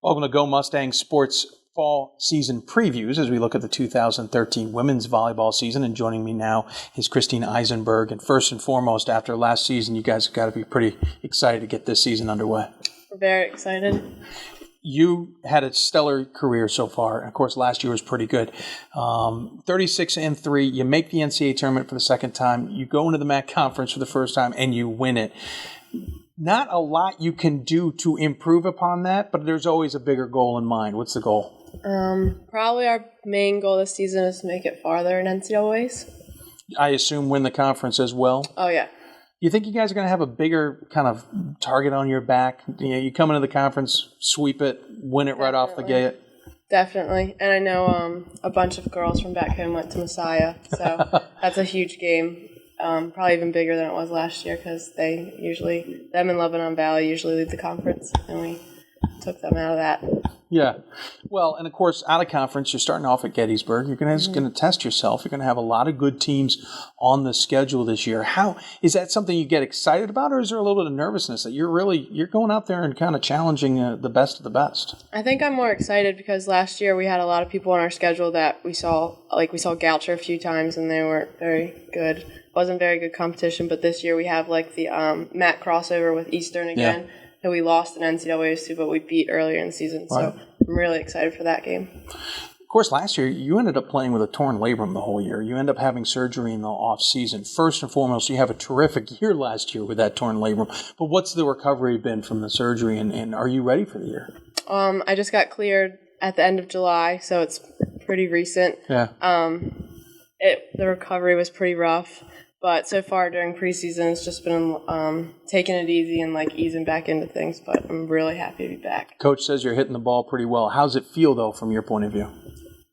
Welcome to Go Mustangs Sports Fall Season Previews as we look at the 2013 women's volleyball season. And joining me now is Christine Isenberg. And first and foremost, after last season, you guys have got to be pretty excited to get this season underway. We're very excited. You had a stellar career so far. And of course, last year was pretty good. 36-3. You make the NCAA tournament for the second time. You go into the MAC Conference for the first time, and you win it. Not a lot you can do to improve upon that, but there's always a bigger goal in mind. What's the goal? Probably our main goal this season is to make it farther in NCAAs. I assume win the conference as well? Oh, yeah. You think you guys are going to have a bigger kind of target on your back? You know, you come into the conference, sweep it, win it right off the gate? Definitely. And I know a bunch of girls from back home went to Messiah, so that's a huge game. Probably even bigger than it was last year because them in Lebanon Valley usually lead the conference, and we took them out of that. Yeah. Well, and of course, out of conference, you're starting off at Gettysburg. You're going to test yourself. You're going to have a lot of good teams on the schedule this year. How is that something you get excited about, or is there a little bit of nervousness that you're going out there and kind of challenging the best of the best? I think I'm more excited because last year we had a lot of people on our schedule that we saw Goucher a few times, and they weren't very good. Wasn't very good competition, but this year we have the MAC crossover with Eastern again, who we lost in NCAAs to, but we beat earlier in the season. Right. So I'm really excited for that game. Of course, last year you ended up playing with a torn labrum the whole year. You end up having surgery in the off season. First and foremost, you have a terrific year last year with that torn labrum. But what's the recovery been from the surgery, and are you ready for the year? I just got cleared at the end of July, so it's pretty recent. Yeah. The recovery was pretty rough. But so far during preseason, it's just been taking it easy and easing back into things. But I'm really happy to be back. Coach says you're hitting the ball pretty well. How's it feel, though, from your point of view?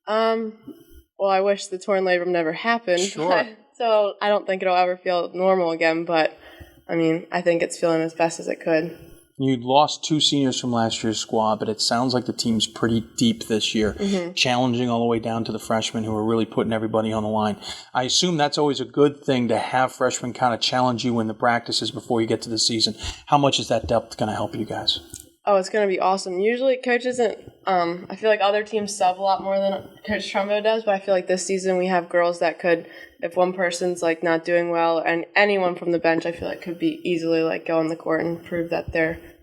Well, I wish the torn labrum never happened. Sure. So I don't think it'll ever feel normal again. But, I think it's feeling as best as it could. You lost two seniors from last year's squad, but it sounds like the team's pretty deep this year, challenging all the way down to the freshmen who are really putting everybody on the line. I assume that's always a good thing to have freshmen kind of challenge you in the practices before you get to the season. How much is that depth going to help you guys? Oh, it's going to be awesome. Usually Coach isn't I feel like other teams sub a lot more than Coach Trumbo does, but I feel like this season we have girls that could, if one person's not doing well, and anyone from the bench I feel like could be easily go on the court and prove that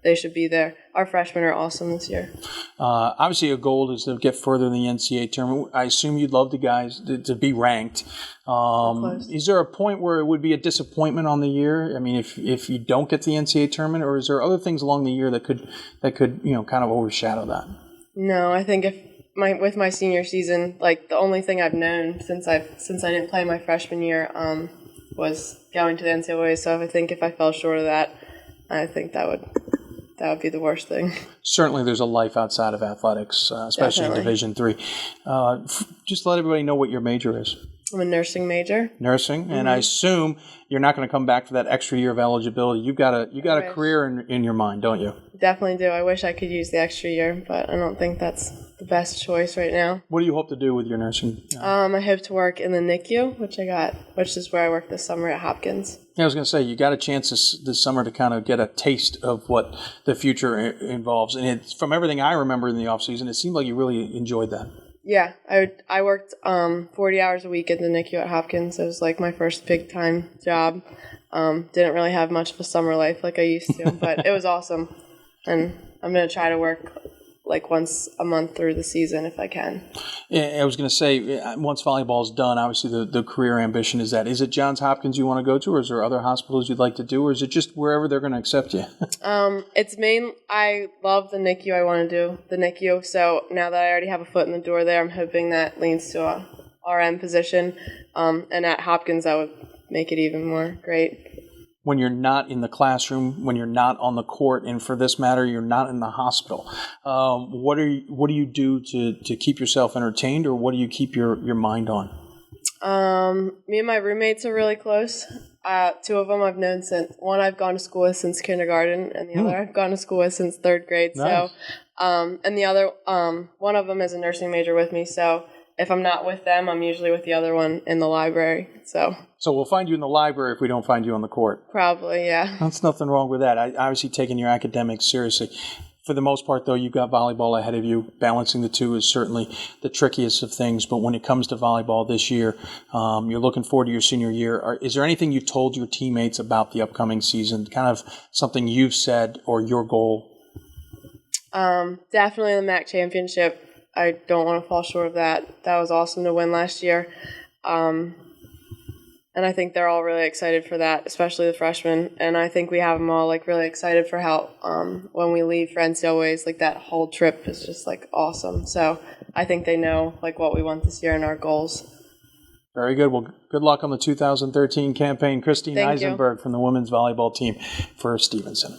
they should be there. Our freshmen are awesome this year. Obviously, a goal is to get further in the NCAA tournament. I assume you'd love the guys to be ranked. Is there a point where it would be a disappointment on the year? If you don't get the NCAA tournament, or is there other things along the year that could kind of overshadow that? No, I think with my senior season, the only thing I've known since I didn't play my freshman year was going to the NCAA. So if I fell short of that, I think that would be the worst thing. Certainly, there's a life outside of athletics, especially Definitely. in Division III. Just let everybody know what your major is. I'm a nursing major. Nursing, and I assume you're not going to come back for that extra year of eligibility. You got a career in your mind, don't you? Definitely do. I wish I could use the extra year, but I don't think that's the best choice right now. What do you hope to do with your nursing? I hope to work in the NICU, which is where I work this summer at Hopkins. Yeah, I was going to say, you got a chance this summer to kind of get a taste of what the future involves. And from everything I remember in the off season, it seemed like you really enjoyed that. Yeah, I worked 40 hours a week at the NICU at Hopkins. It was my first big time job. Didn't really have much of a summer life like I used to, but it was awesome. And I'm going to try to work once a month through the season if I can. Yeah, I was going to say, once volleyball's done, obviously the career ambition is that. Is it Johns Hopkins you want to go to, or is there other hospitals you'd like to do, or is it just wherever they're going to accept you? I love the NICU. I want to do the NICU. So now that I already have a foot in the door there, I'm hoping that leads to a RM position. And at Hopkins, that would make it even more great. When you're not in the classroom, when you're not on the court, and for this matter, you're not in the hospital, what do you do to keep yourself entertained, or what do you keep your mind on? Me and my roommates are really close. Two of them I've known one I've gone to school with since kindergarten, and the other I've gone to school with since third grade. Nice. So, and the other, one of them is a nursing major with me, so if I'm not with them, I'm usually with the other one in the library. So we'll find you in the library if we don't find you on the court. Probably, yeah. That's nothing wrong with that. Obviously taking your academics seriously. For the most part, though, you've got volleyball ahead of you. Balancing the two is certainly the trickiest of things. But when it comes to volleyball this year, you're looking forward to your senior year. Is there anything you told your teammates about the upcoming season? Kind of something you've said or your goal? Definitely the MAC championship. I don't want to fall short of that. That was awesome to win last year. And I think they're all really excited for that, especially the freshmen. And I think we have them all really excited for how when we leave for NCAAs, that whole trip is just awesome. So I think they know what we want this year and our goals. Very good. Well, good luck on the 2013 campaign. Christine Isenberg from the women's volleyball team for Stevenson.